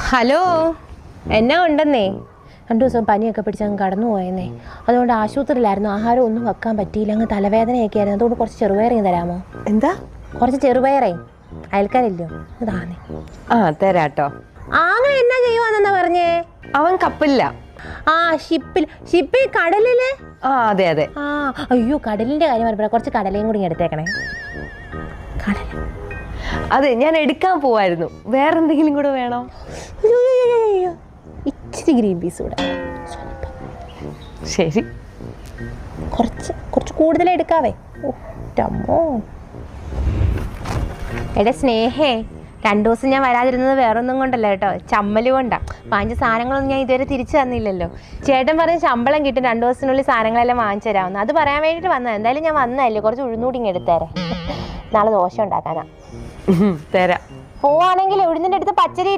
Hello, എന്നാ ഉണ്ടെന്നേ? 2 ദിവസം പനിയൊക്കെ പിടിച്ച് അങ്ങ് കടന്നു പോയെന്നേ. അതുകൊണ്ട് ആശുപത്രിയിലായിരുന്നു. ആഹാരം ഒന്നും വെക്കാൻ പറ്റിയില്ല. അങ്ങ് തലവേദനയൊക്കെ ആയിരുന്നു. അതുകൊണ്ട് കുറച്ച് ചെറുപയറേ തരാമോ? എന്താ? കുറച്ച് ചെറുപയറേ. അയൽക്കാരില്ലോ, അതാണേ. ആ തരാട്ടോ. അങ്ങനെ എന്നാ ചെയ്യുവാന്നെന്നാ പറഞ്ഞേ? അവൻ കപ്പില്ല. ആ ഷിപ്പിൽ കടലില്. ആ അതെ അതെ. ആ അയ്യോ, കടലിന്റെ കാര്യം പറഞ്ഞ കുറച്ച് കടലയും കൂടി എടുത്തേക്കണേ. കടല അതെ, ഞാൻ എടുക്കാൻ പോവായിരുന്നു. വേറെന്തെങ്കിലും കൂടെ വേണോ? ഇച്ചിരി ഗ്രീൻ പീസ് കൂടെ. ശരി, കുറച്ച് കൂടുതൽ എടുക്കാവേ. ഓ എടാ സ്നേഹേ, 2 ദിവസം ഞാൻ വരാതിരുന്നത് വേറൊന്നും കൊണ്ടല്ല കേട്ടോ, ചമ്മല് കൊണ്ടാ. വാങ്ങിച്ച സാധനങ്ങളൊന്നും ഞാൻ ഇതുവരെ തിരിച്ചു തന്നില്ലല്ലോ. ചേട്ടൻ പറഞ്ഞ് ശമ്പളം കിട്ടും 2 ദിവസത്തിനുള്ളിൽ സാധനങ്ങളെല്ലാം വാങ്ങിച്ചു തരാമെന്ന്. അത് പറയാൻ വേണ്ടിയിട്ട് വന്നത്. എന്തായാലും ഞാൻ വന്നതല്ലേ, കുറച്ച് ഉഴുന്നൂടിങ്ങ് എടുത്തേരെ. നാളെ ദോശ ഉണ്ടാക്കാനാ. തരാം. പോവാണെങ്കിൽ ഉഴുന്നിൻ്റെ അടുത്ത് പച്ചരി